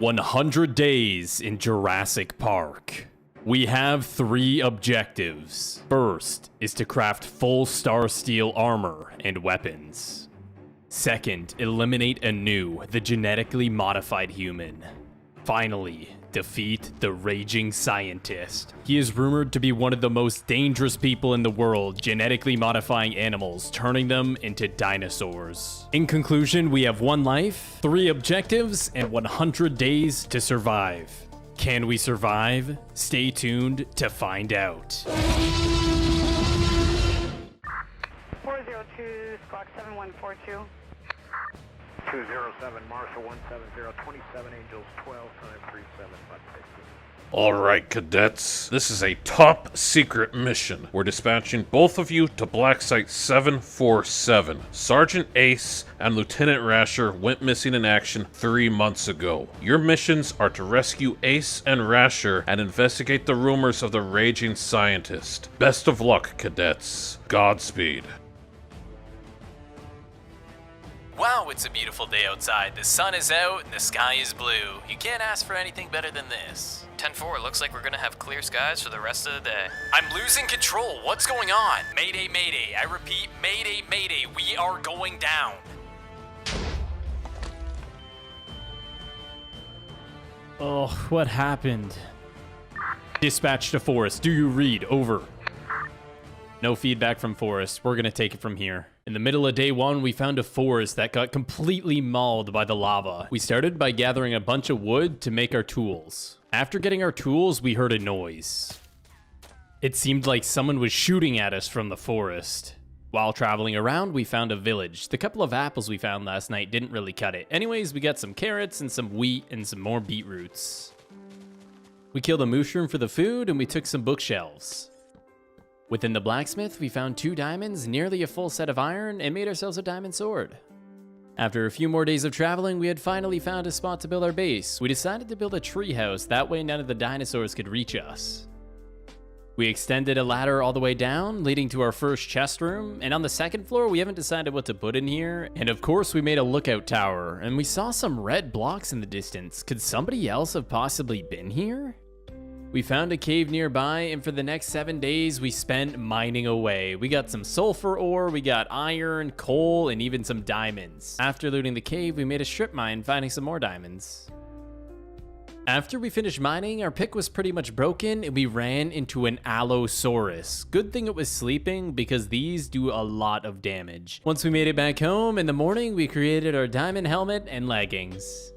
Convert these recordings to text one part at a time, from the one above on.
100 days in Jurassic Park. We have 3 objectives. First is to craft full star steel armor and weapons. Second, eliminate Anu, the genetically modified human. Finally, defeat the raging scientist. He is rumored to be one of the most dangerous people in the world, genetically modifying animals, turning them into dinosaurs. In conclusion, we have 1 life, 3 objectives, and 100 days to survive. Can we survive? Stay tuned to find out. 402, squawk 7142. 207, Marshall 170, 27 Angels 12, time 37, Bud 50. Alright, cadets. This is a top secret mission. We're dispatching both of you to Black Site 747. Sergeant Ace and Lieutenant Rasher went missing in action 3 months ago. Your missions are to rescue Ace and Rasher and investigate the rumors of the raging scientist. Best of luck, cadets. Godspeed. Wow, it's a beautiful day outside. The sun is out and the sky is blue. You can't ask for anything better than this. 10-4, looks like we're gonna have clear skies for the rest of the day. I'm losing control. What's going on? Mayday, mayday. I repeat, mayday, mayday. We are going down. Oh, what happened? Dispatch to Forest. Do you read? Over. No feedback from Forest. We're gonna take it from here. In the middle of day 1, we found a forest that got completely mauled by the lava. We started by gathering a bunch of wood to make our tools. After getting our tools, we heard a noise. It seemed like someone was shooting at us from the forest. While traveling around, we found a village. The couple of apples we found last night didn't really cut it. Anyways, we got some carrots and some wheat and some more beetroots. We killed a mushroom for the food and we took some bookshelves. Within the blacksmith, we found 2 diamonds, nearly a full set of iron, and made ourselves a diamond sword. After a few more days of traveling, we had finally found a spot to build our base. We decided to build a treehouse, that way none of the dinosaurs could reach us. We extended a ladder all the way down, leading to our first chest room, and on the 2nd floor, we haven't decided what to put in here. And of course, we made a lookout tower, and we saw some red blocks in the distance. Could somebody else have possibly been here? We found a cave nearby, and for the next 7 days, we spent mining away. We got some sulfur ore, we got iron, coal, and even some diamonds. After looting the cave, we made a strip mine, finding some more diamonds. After we finished mining, our pick was pretty much broken, and we ran into an Allosaurus. Good thing it was sleeping, because these do a lot of damage. Once we made it back home, in the morning, we created our diamond helmet and leggings.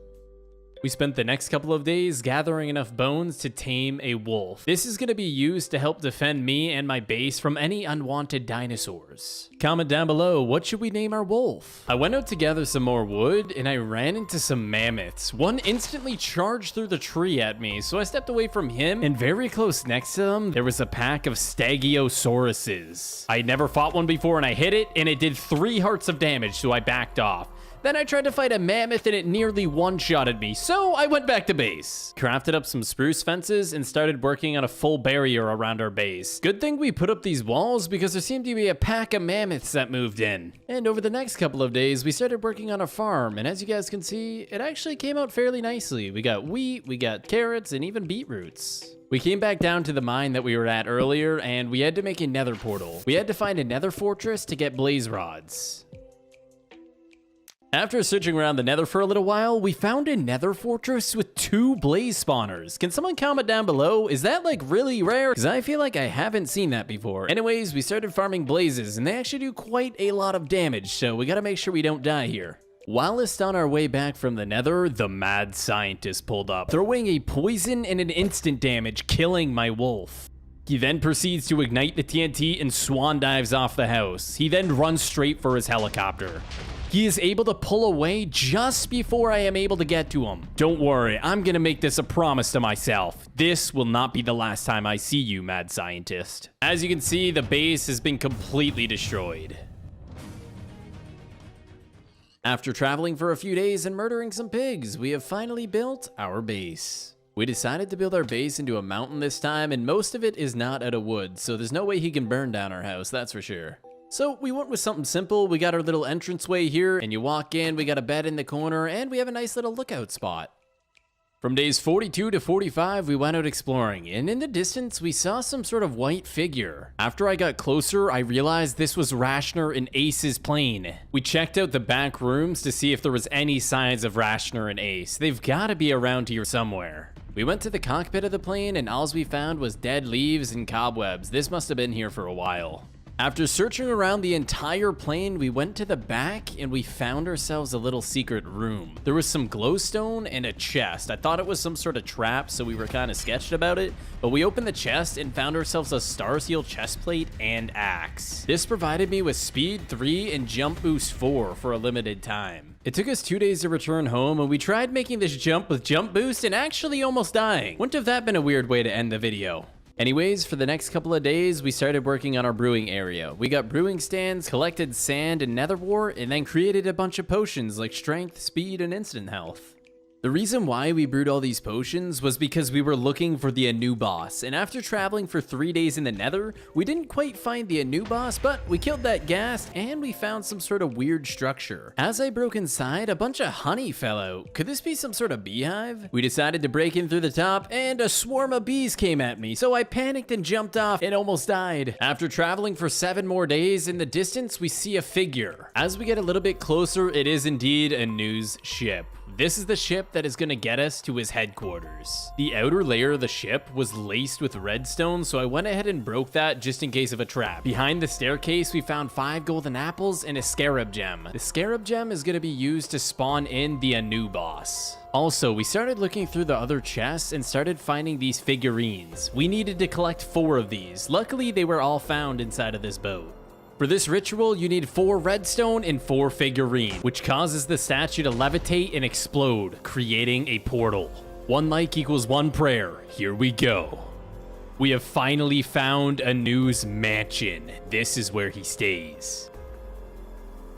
We spent the next couple of days gathering enough bones to tame a wolf. This is going to be used to help defend me and my base from any unwanted dinosaurs. Comment down below, what should we name our wolf? I went out to gather some more wood and I ran into some mammoths. One instantly charged through the tree at me, so I stepped away from him, and very close next to him, there was a pack of Stegosaurus. I had never fought one before and I hit it, and it did 3 hearts of damage, so I backed off. Then I tried to fight a mammoth and it nearly one-shotted me, so I went back to base. Crafted up some spruce fences and started working on a full barrier around our base. Good thing we put up these walls because there seemed to be a pack of mammoths that moved in. And over the next couple of days, we started working on a farm, and as you guys can see, it actually came out fairly nicely. We got wheat, we got carrots, and even beetroots. We came back down to the mine that we were at earlier, and we had to make a nether portal. We had to find a nether fortress to get blaze rods. After searching around the nether for a little while, we found a nether fortress with 2 blaze spawners. Can someone comment down below? Is that like really rare? Because I feel like I haven't seen that before. Anyways, we started farming blazes and they actually do quite a lot of damage, so we gotta make sure we don't die here. Whilst on our way back from the nether, the mad scientist pulled up, throwing a poison and an instant damage, killing my wolf. He then proceeds to ignite the TNT and swan dives off the house. He then runs straight for his helicopter. He is able to pull away just before I am able to get to him. Don't worry, I'm gonna make this a promise to myself. This will not be the last time I see you, mad scientist. As you can see, the base has been completely destroyed. After traveling for a few days and murdering some pigs, we have finally built our base. We decided to build our base into a mountain this time, and most of it is not out of wood, so there's no way he can burn down our house, that's for sure. So we went with something simple. We got our little entranceway here, and you walk in, we got a bed in the corner, and we have a nice little lookout spot. From days 42 to 45, we went out exploring, and in the distance, we saw some sort of white figure. After I got closer, I realized this was Rashner and Ace's plane. We checked out the back rooms to see if there was any signs of Rashner and Ace. They've gotta be around here somewhere. We went to the cockpit of the plane, and all we found was dead leaves and cobwebs. This must have been here for a while. After searching around the entire plane, we went to the back and we found ourselves a little secret room. There was some glowstone and a chest. I thought it was some sort of trap, so we were kind of sketched about it, but we opened the chest and found ourselves a Starseal chest plate and axe. This provided me with speed 3 and jump boost 4 for a limited time. It took us 2 days to return home, and we tried making this jump with jump boost and actually almost dying. Wouldn't have that been a weird way to end the video? Anyways, for the next couple of days, we started working on our brewing area. We got brewing stands, collected sand and nether wart, and then created a bunch of potions like strength, speed, and instant health. The reason why we brewed all these potions was because we were looking for the Anu boss, and after traveling for 3 days in the nether, we didn't quite find the Anu boss, but we killed that ghast, and we found some sort of weird structure. As I broke inside, a bunch of honey fell out. Could this be some sort of beehive? We decided to break in through the top, and a swarm of bees came at me, so I panicked and jumped off and almost died. After traveling for 7 more days, in the distance, we see a figure. As we get a little bit closer, it is indeed Anu's ship. This is the ship that is going to get us to his headquarters. The outer layer of the ship was laced with redstone, so I went ahead and broke that just in case of a trap. Behind the staircase, we found 5 golden apples and a scarab gem. The scarab gem is going to be used to spawn in the Anu boss. Also, we started looking through the other chests and started finding these figurines. We needed to collect 4 of these. Luckily, they were all found inside of this boat. For this ritual, you need 4 redstone and 4 figurines, which causes the statue to levitate and explode, creating a portal. 1 like equals 1 prayer. Here we go. We have finally found Anu's mansion. This is where he stays.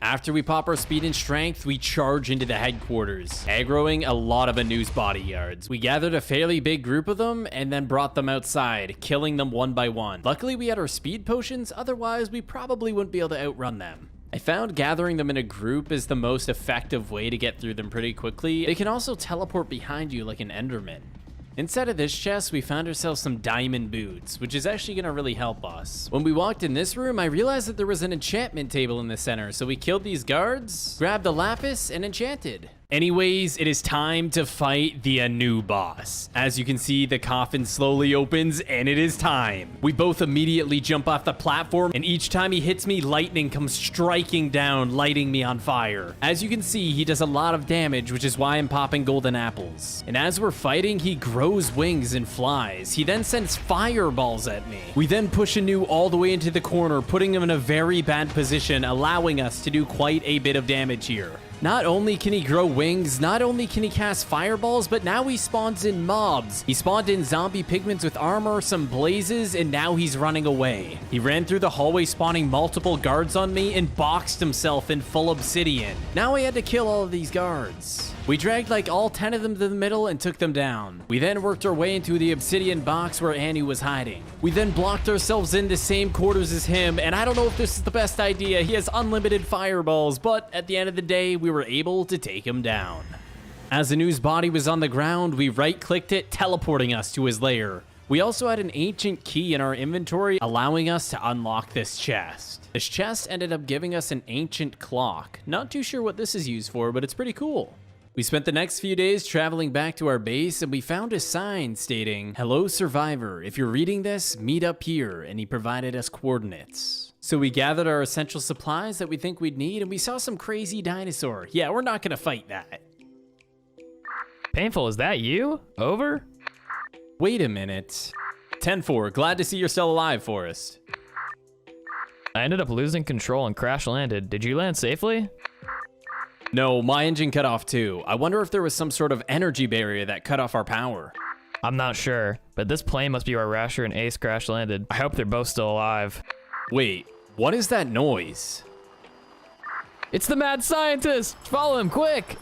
After we pop our speed and strength, we charge into the headquarters, aggroing a lot of Anu's bodyguards. We gathered a fairly big group of them and then brought them outside, killing them one by one. Luckily, we had our speed potions, otherwise we probably wouldn't be able to outrun them. I found gathering them in a group is the most effective way to get through them pretty quickly. They can also teleport behind you like an Enderman. Inside of this chest, we found ourselves some diamond boots, which is actually going to really help us. When we walked in this room, I realized that there was an enchantment table in the center, so we killed these guards, grabbed the lapis, and enchanted. Anyways, it is time to fight the Anu boss. As you can see, the coffin slowly opens, and it is time. We both immediately jump off the platform, and each time he hits me, lightning comes striking down, lighting me on fire. As you can see, he does a lot of damage, which is why I'm popping golden apples. And as we're fighting, he grows wings and flies. He then sends fireballs at me. We then push Anu all the way into the corner, putting him in a very bad position, allowing us to do quite a bit of damage here. Not only can he grow wings, not only can he cast fireballs, but now he spawns in mobs. He spawned in zombie pigments with armor, some blazes, and now he's running away. He ran through the hallway spawning multiple guards on me and boxed himself in full obsidian. Now I had to kill all of these guards. We dragged like all 10 of them to the middle and took them down. We then worked our way into the obsidian box where Anu was hiding. We then blocked ourselves in the same quarters as him, and I don't know if this is the best idea. He has unlimited fireballs, but at the end of the day, we were able to take him down. As Anu's body was on the ground, we right-clicked it, teleporting us to his lair. We also had an ancient key in our inventory, allowing us to unlock this chest. This chest ended up giving us an ancient clock. Not too sure what this is used for, but it's pretty cool. We spent the next few days traveling back to our base, and we found a sign stating, "Hello, survivor. If you're reading this, meet up here," and he provided us coordinates. So we gathered our essential supplies that we think we'd need, and we saw some crazy dinosaur. Yeah, we're not gonna fight that. Painful, is that you? Over? Wait a minute. 10-4, glad to see you're still alive, Forrest. I ended up losing control and crash landed. Did you land safely? No, my engine cut off too. I wonder if there was some sort of energy barrier that cut off our power. I'm not sure, but this plane must be where Rasher and Ace crash landed. I hope they're both still alive. Wait, what is that noise? It's the mad scientist! Follow him, quick!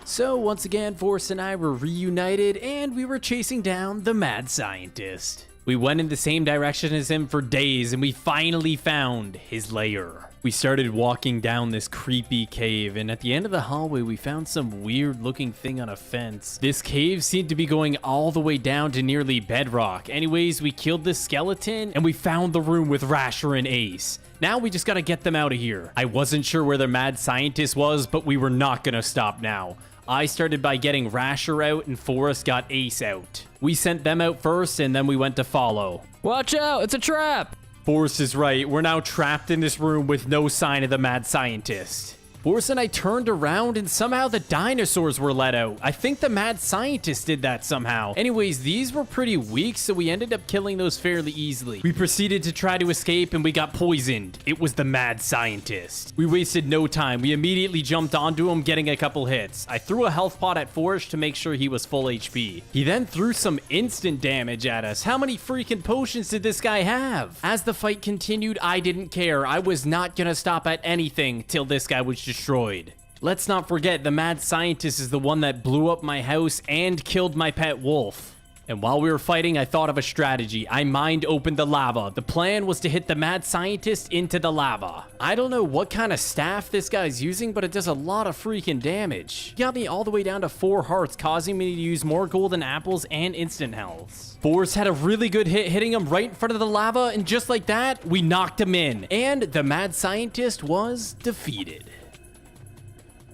So once again, Forrest and I were reunited, and we were chasing down the mad scientist. We went in the same direction as him for days, and we finally found his lair. We started walking down this creepy cave, and at the end of the hallway, we found some weird looking thing on a fence. This cave seemed to be going all the way down to nearly bedrock. Anyways, we killed this skeleton, and we found the room with Rasher and Ace. Now we just gotta get them out of here. I wasn't sure where the mad scientist was, but we were not gonna stop now. I started by getting Rasher out, and Forrest got Ace out. We sent them out first, and then we went to follow. Watch out, it's a trap! Forrest is right. We're now trapped in this room with no sign of the mad scientist. Forrest and I turned around and somehow the dinosaurs were let out. I think the mad scientist did that somehow. Anyways, these were pretty weak, so we ended up killing those fairly easily. We proceeded to try to escape and we got poisoned. It was the mad scientist. We wasted no time. We immediately jumped onto him, getting a couple hits. I threw a health pot at Forrest to make sure he was full HP. He then threw some instant damage at us. How many freaking potions did this guy have? As the fight continued, I didn't care. I was not gonna stop at anything till this guy was destroyed. Let's not forget, the mad scientist is the one that blew up my house and killed my pet wolf. And while we were fighting, I thought of a strategy. I mind opened the lava. The plan was to hit the mad scientist into the lava. I don't know what kind of staff this guy's using, but it does a lot of freaking damage. He got me all the way down to 4 hearts, causing me to use more golden apples and instant healths. Forrest had a really good hit, hitting him right in front of the lava, and just like that, we knocked him in. And the mad scientist was defeated.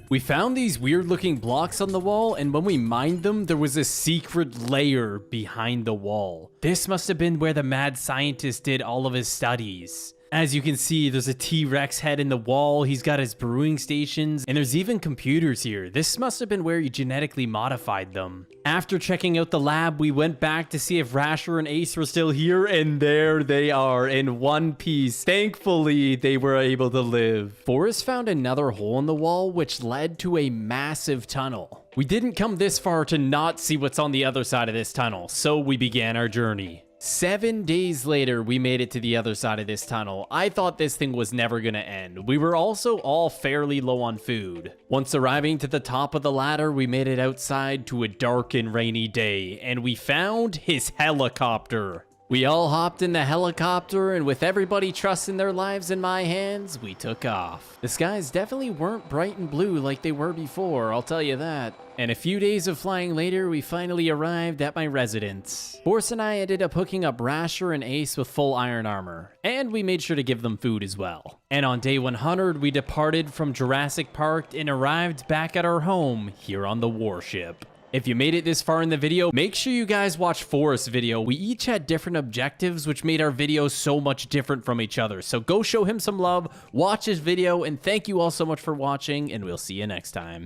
We found these weird looking blocks on the wall, and when we mined them, there was a secret layer behind the wall. This must have been where the mad scientist did all of his studies. As you can see, there's a T-Rex head in the wall, he's got his brewing stations, and there's even computers here. This must have been where he genetically modified them. After checking out the lab, we went back to see if Rasher and Ace were still here, and there they are in one piece. Thankfully, they were able to live. Forrest found another hole in the wall, which led to a massive tunnel. We didn't come this far to not see what's on the other side of this tunnel, so we began our journey. 7 days later, we made it to the other side of this tunnel. I thought this thing was never gonna end. We were also all fairly low on food. Once arriving to the top of the ladder, we made it outside to a dark and rainy day, and we found his helicopter. We all hopped in the helicopter, and with everybody trusting their lives in my hands, we took off. The skies definitely weren't bright and blue like they were before, I'll tell you that. And a few days of flying later, we finally arrived at my residence. Forrest and I ended up hooking up Rasher and Ace with full iron armor, and we made sure to give them food as well. And on day 100, we departed from Jurassic Park and arrived back at our home here on the warship. If you made it this far in the video, make sure you guys watch Forrest's video. We each had different objectives, which made our videos so much different from each other. So go show him some love, watch his video, and thank you all so much for watching, and we'll see you next time.